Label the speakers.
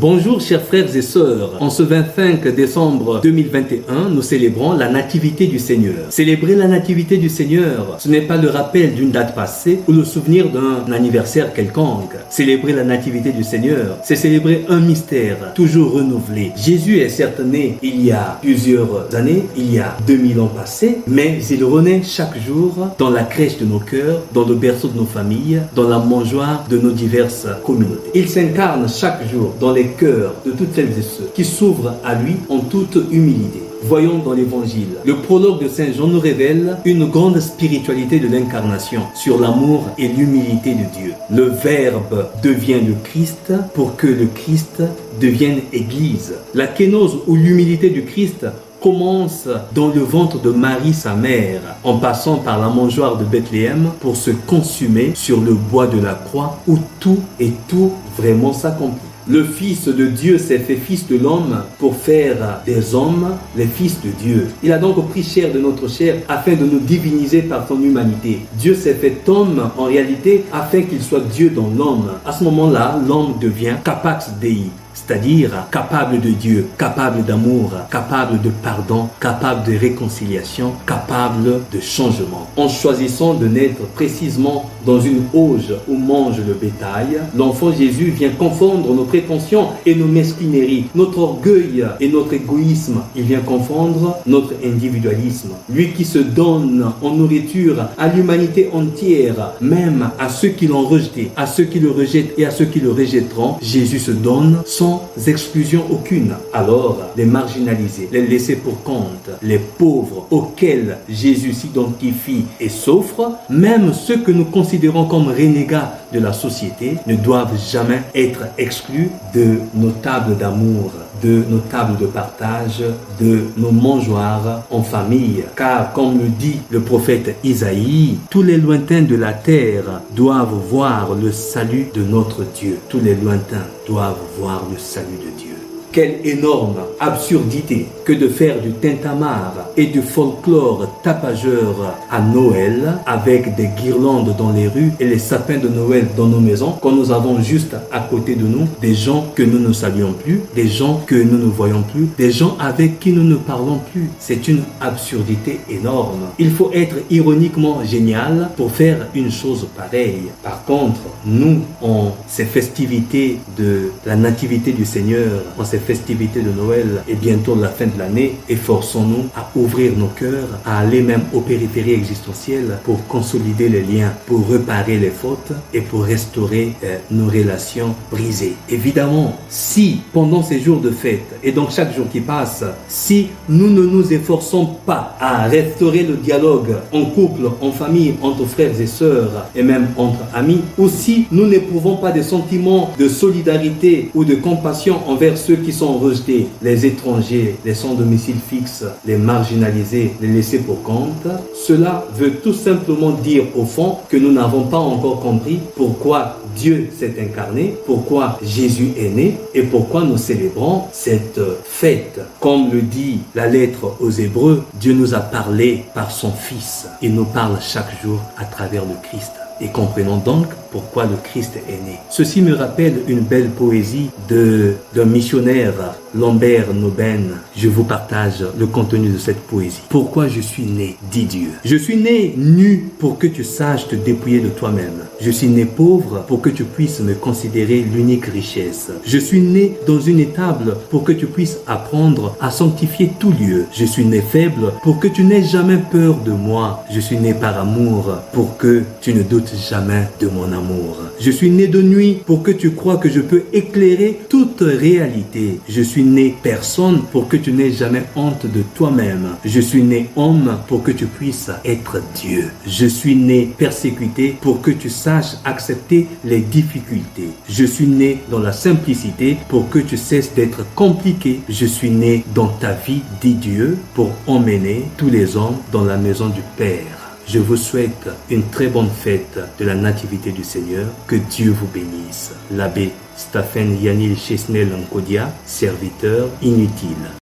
Speaker 1: Bonjour chers frères et sœurs, en ce 25 décembre 2021, nous célébrons la nativité du Seigneur. Célébrer la nativité du Seigneur, ce n'est pas le rappel d'une date passée ou le souvenir d'un anniversaire quelconque. Célébrer la nativité du Seigneur, c'est célébrer un mystère toujours renouvelé. Jésus est certes né il y a plusieurs années, il y a 2000 ans passés, mais il renaît chaque jour dans la crèche de nos cœurs, dans le berceau de nos familles, dans la mangeoire de nos diverses communautés. Il s'incarne chaque jour dans les cœurs de toutes celles et ceux qui s'ouvrent à lui en toute humilité. Voyons dans l'Évangile, le prologue de Saint Jean nous révèle une grande spiritualité de l'incarnation sur l'amour et l'humilité de Dieu. Le Verbe devient le Christ pour que le Christ devienne Église. La kénose ou l'humilité du Christ commence dans le ventre de Marie, sa mère, en passant par la mangeoire de Bethléem pour se consumer sur le bois de la croix où tout vraiment s'accomplit. Le Fils de Dieu s'est fait Fils de l'homme pour faire des hommes les fils de Dieu. Il a donc pris chair de notre chair afin de nous diviniser par son humanité. Dieu s'est fait homme en réalité afin qu'il soit Dieu dans l'homme. À ce moment-là, l'homme devient capax Dei, c'est-à-dire capable de Dieu, capable d'amour, capable de pardon, capable de réconciliation, capable de changement. En choisissant de naître précisément dans une auge où mange le bétail, l'enfant Jésus vient confondre nos prétentions et nos mesquineries, notre orgueil et notre égoïsme. Il vient confondre notre individualisme. Lui qui se donne en nourriture à l'humanité entière, même à ceux qui l'ont rejeté, à ceux qui le rejettent et à ceux qui le rejetteront, Jésus se donne sans exclusion aucune. Alors, les marginalisés, les laissés pour compte, les pauvres auxquels Jésus s'identifie et s'offre, même ceux que nous considérons comme renégats de la société, ne doivent jamais être exclus de nos tables d'amour, de nos tables de partage, de nos mangeoires en famille. Car, comme le dit le prophète Isaïe, tous les lointains de la terre doivent voir le salut de notre Dieu. Tous les lointains doivent voir le salut de Dieu. Quelle énorme absurdité que de faire du tintamarre et du folklore tapageur à Noël avec des guirlandes dans les rues et les sapins de Noël dans nos maisons quand nous avons juste à côté de nous des gens que nous ne saluons plus, des gens que nous ne voyons plus, des gens avec qui nous ne parlons plus. C'est une absurdité énorme. Il faut être ironiquement génial pour faire une chose pareille. Par contre, nous, en ces festivités de la nativité du Seigneur, en ces festivités de Noël et bientôt la fin de l'année, efforçons-nous à ouvrir nos cœurs, à aller même aux périphéries existentielles pour consolider les liens, pour réparer les fautes et pour restaurer nos relations brisées. Évidemment, si pendant ces jours de fête et donc chaque jour qui passe, si nous ne nous efforçons pas à restaurer le dialogue en couple, en famille, entre frères et sœurs et même entre amis, ou si nous n'éprouvons pas des sentiments de solidarité ou de compassion envers ceux qui sont rejetés, les étrangers, les sans domicile fixe, les marginalisés, les laissés pour compte, cela veut tout simplement dire au fond que nous n'avons pas encore compris pourquoi Dieu s'est incarné, pourquoi Jésus est né et pourquoi nous célébrons cette fête. Comme le dit la lettre aux Hébreux, Dieu nous a parlé par son Fils. Il nous parle chaque jour à travers le Christ. Et comprenons donc pourquoi le Christ est né. Ceci me rappelle une belle poésie d'un missionnaire, Lambert Noben. Je vous partage le contenu de cette poésie. Pourquoi je suis né, dit Dieu. Je suis né nu pour que tu saches te dépouiller de toi-même. Je suis né pauvre pour que tu puisses me considérer l'unique richesse. Je suis né dans une étable pour que tu puisses apprendre à sanctifier tout lieu. Je suis né faible pour que tu n'aies jamais peur de moi. Je suis né par amour pour que tu ne doutes jamais de mon amour. Je suis né de nuit pour que tu crois que je peux éclairer toute réalité. Je suis né personne pour que tu n'aies jamais honte de toi-même. Je suis né homme pour que tu puisses être Dieu. Je suis né persécuté pour que tu saches accepter les difficultés. Je suis né dans la simplicité pour que tu cesses d'être compliqué. Je suis né dans ta vie, dit Dieu, pour emmener tous les hommes dans la maison du Père. Je vous souhaite une très bonne fête de la Nativité du Seigneur. Que Dieu vous bénisse. L'abbé Stephen Yanil Chesnel Nkodia, serviteur inutile.